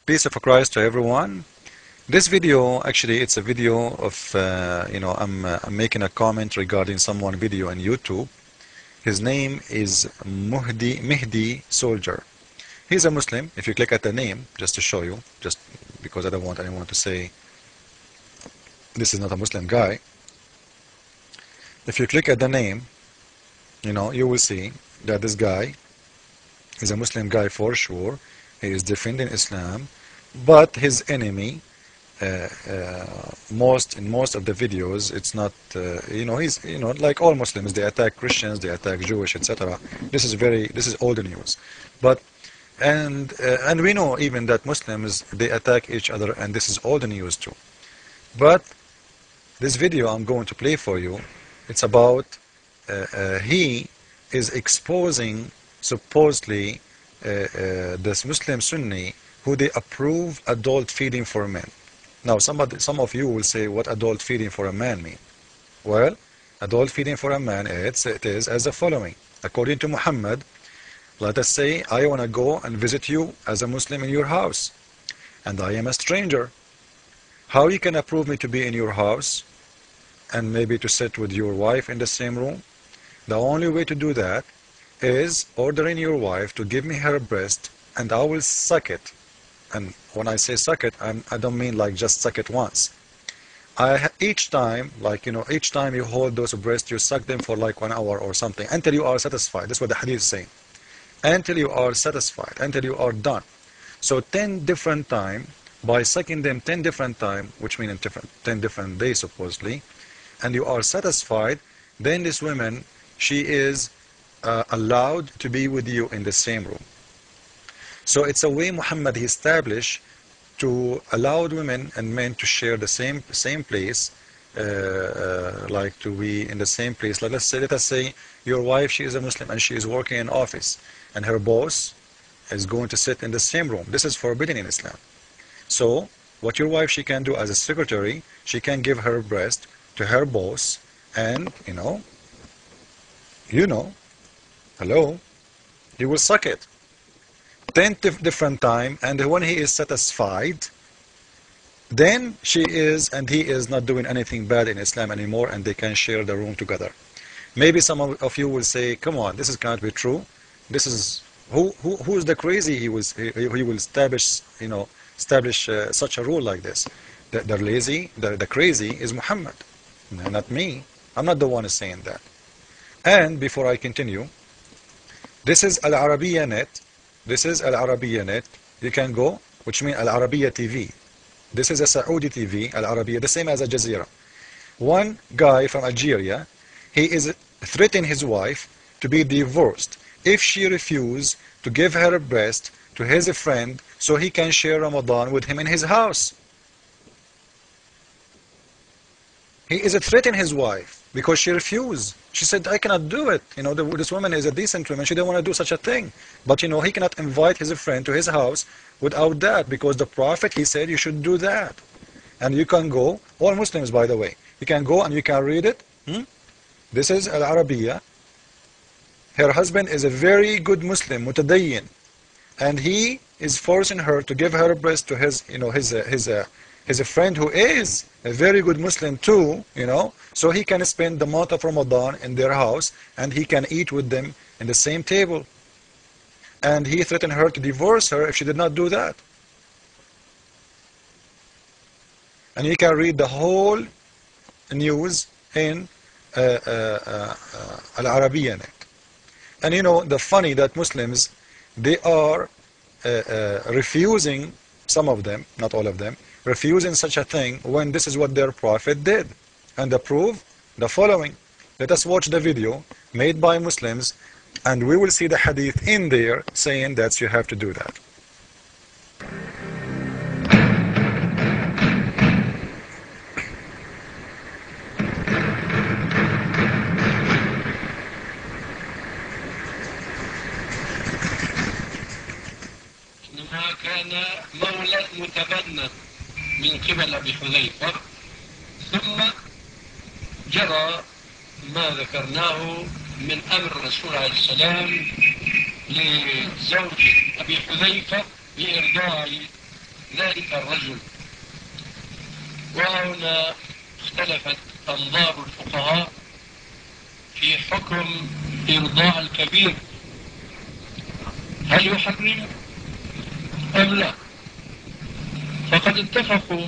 Peace of Christ to everyone. This video, actually, it's a video of, I'm making a comment regarding someone video on YouTube. His name is Mehdi Soldier. He's a Muslim. If you click at the name, just to show you, just because I don't want anyone to say this is not a Muslim guy. If you click at the name, you will see that this guy is a Muslim guy for sure. He is defending Islam, but his enemy, in most of the videos, it's not, he's, like all Muslims, they attack Christians, they attack Jewish, etc. This is older news. But, and we know even that Muslims, they attack each other, and this is older news too. But this video I'm going to play for you, it's about, he is exposing supposedly this Muslim Sunni who they approve adult feeding for men. Now some of you will say, what adult feeding for a man mean? Well, adult feeding for a man, it is as the following. According to Muhammad, let us say I want to go and visit you as a Muslim in your house, and I am a stranger. How you can approve me to be in your house and maybe to sit with your wife in the same room? The only way to do that is ordering your wife to give me her breast, and I will suck it. And when I say suck it, I don't mean like just suck it once. Each time you hold those breasts, you suck them for like 1 hour or something, until you are satisfied. That's what the hadith is saying. Until you are satisfied, until you are done. So 10 different times, by sucking them 10 different times, which means 10 different days supposedly, and you are satisfied, then this woman, she is allowed to be with you in the same room. So it's a way Muhammad he established to allow women and men to share the same place, like to be in the same place. Let us say your wife, she is a Muslim and she is working in office, and her boss is going to sit in the same room. This is forbidden in Islam. So what your wife, she can do as a secretary, she can give her breast to her boss, and hello, he will suck it 10 different times, and when he is satisfied, then she is and he is not doing anything bad in Islam anymore, and they can share the room together. Maybe some of you will say, come on, this can't be true. This is who's the crazy he will establish such a rule like this. The crazy is Muhammad, not me. I'm not the one who's saying that. And before I continue, this is Al-Arabiya Net. This is Al-Arabiya Net. You can go, which means Al-Arabiya TV. This is a Saudi TV, Al-Arabiya, the same as Al Jazeera. One guy from Algeria, he is threatening his wife to be divorced if she refuses to give her breast to his friend so he can share Ramadan with him in his house. He is threatening his wife because she refused. She said, I cannot do it. This woman is a decent woman. She didn't want to do such a thing. But, he cannot invite his friend to his house without that, because the Prophet, he said you should do that. And you can go, all Muslims, by the way, you can go and you can read it. This is Al-Arabiya. Her husband is a very good Muslim, mutadayyin, and he is forcing her to give her breast to his friend who is a very good Muslim too, so he can spend the month of Ramadan in their house, and he can eat with them in the same table. And he threatened her to divorce her if she did not do that. And you can read the whole news in Al-Arabiya Net. And the funny that Muslims, they are refusing, some of them, not all of them, refusing such a thing when this is what their Prophet did. And the proof, the following. Let us watch the video made by Muslims, and we will see the hadith in there saying that you have to do that. كان مولى متبنى من قبل أبي حذيفة، ثم جرى ما ذكرناه من أمر الرسول عليه السلام لزوج أبي حذيفة بإرضاع ذلك الرجل. وهنا اختلفت أنظار الفقهاء في حكم إرضاع الكبير، هل يحرم أم لا؟ فقد اتفقوا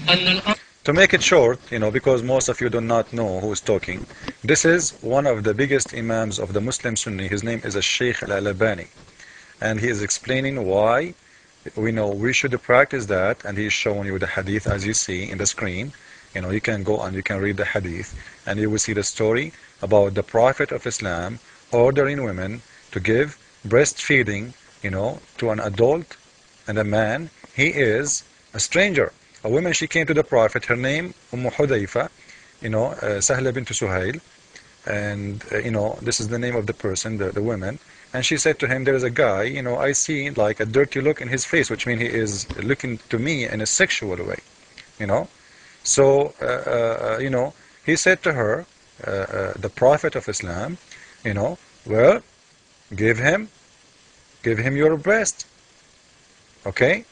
أن الأمر. To make it short, because most of you do not know who is talking, this is one of the biggest imams of the Muslim Sunni. His name is Sheikh Al-Albani, and he is explaining why we should practice that, and he is showing you the hadith as you see in the screen. You can go and you can read the hadith, and you will see the story about the Prophet of Islam ordering women to give breastfeeding, to an adult and a man. He is a stranger. A woman, she came to the Prophet, her name Hudayfa, Sahla bint Suhail, and this is the name of the person, the woman, and she said to him, there is a guy, I see like a dirty look in his face, which means he is looking to me in a sexual way, so he said to her, the Prophet of Islam, well, give him your breast, okay?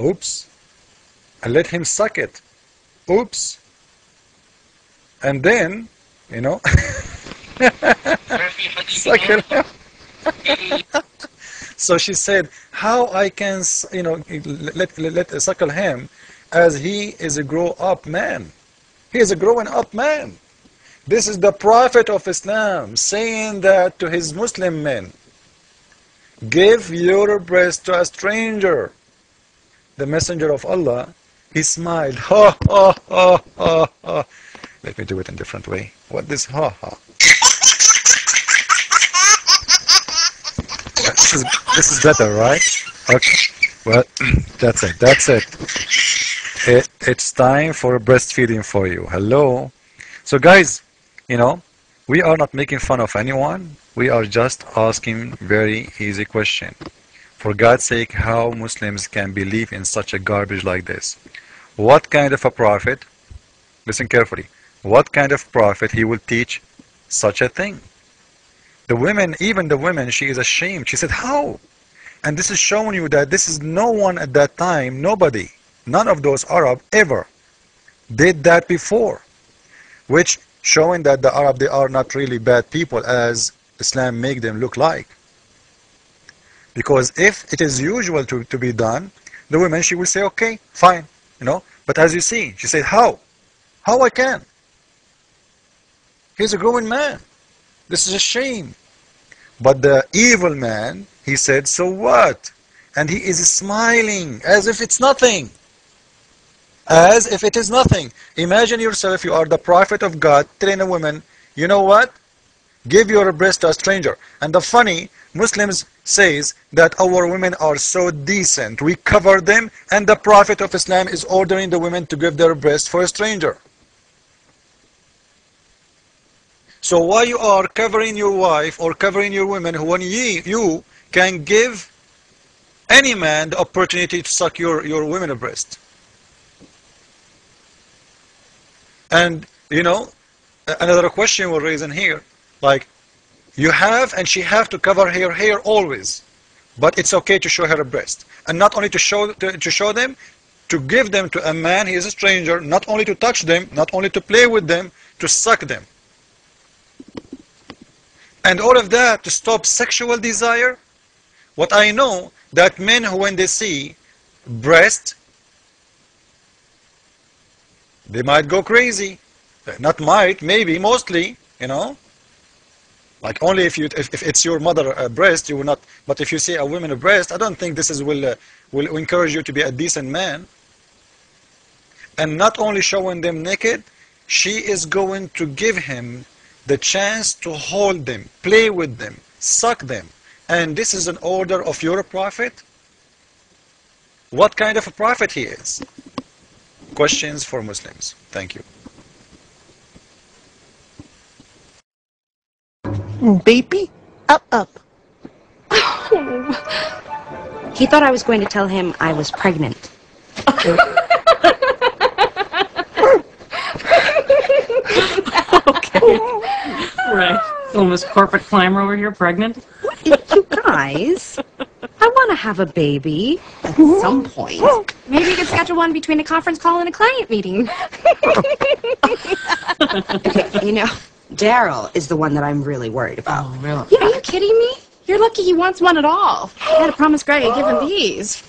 Oops. And let him suck it. Oops. And then, suck it. So she said, how I can, let suckle him as he is a grown-up man. He is a growing-up man. This is the Prophet of Islam saying that to his Muslim men. Give your breast to a stranger. The Messenger of Allah, he smiled. Ha, ha, ha, ha, ha. Let me do it in a different way. What this ha, ha? This is better, right? Okay. Well, that's it. That's it. It's time for breastfeeding for you. Hello. So guys, we are not making fun of anyone. We are just asking very easy question. For God's sake, how Muslims can believe in such a garbage like this? What kind of a prophet, listen carefully, what kind of prophet he will teach such a thing? The women, even the women, she is ashamed. She said, how? And this is showing you that this is no one at that time, nobody, none of those Arab ever did that before. Which showing that the Arab, they are not really bad people as Islam make them look like. Because if it is usual to be done, the woman, she will say, okay, fine, But as you see, she said, how? How I can? He's a growing man. This is a shame. But the evil man, he said, so what? And he is smiling as if it's nothing. As if it is nothing. Imagine yourself, you are the Prophet of God, telling a woman, you know what? Give your breast to a stranger. And the funny, Muslims says that our women are so decent. We cover them, and the Prophet of Islam is ordering the women to give their breast for a stranger. So why you are covering your wife or covering your women when you can give any man the opportunity to suck your women's breast? And another question will raise in here, like, you have and she have to cover her hair always, but it's okay to show her a breast, and not only to show them, to give them to a man, he is a stranger, not only to touch them, not only to play with them, to suck them, and all of that to stop sexual desire. What I know, that men who when they see breast, they might go crazy. Not might, maybe, mostly, Like only if it's your mother breast, you will not. But if you see a woman breast, I don't think this will encourage you to be a decent man. And not only showing them naked, she is going to give him the chance to hold them, play with them, suck them. And this is an order of your prophet? What kind of a prophet he is? Questions for Muslims. Thank you. Baby, up. He thought I was going to tell him I was pregnant. Okay. Right. Little Miss Corporate Climber over here, pregnant? You guys, I want to have a baby at some point. Maybe you could schedule one between a conference call and a client meeting. You know, Daryl is the one that I'm really worried about. Oh, really? Yeah, are you kidding me? You're lucky he wants one at all. I had to promise Greg I'd give him these.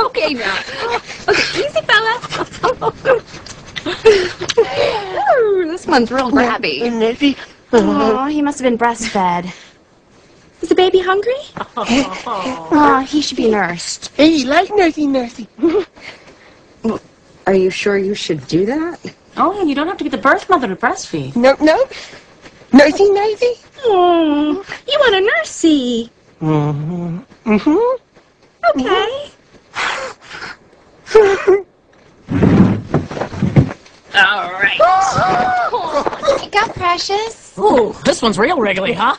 Okay, now. Okay, easy, fella. Ooh, this one's real grabby. Oh, he must have been breastfed. Is the baby hungry? Oh, he should be nursed. Hey, you like nursey? Are you sure you should do that? Oh, and you don't have to be the birth mother to breastfeed. No. Nursey? Oh, you want a nursey? Okay. All right. Pick up, Precious. Ooh, this one's real wriggly, huh?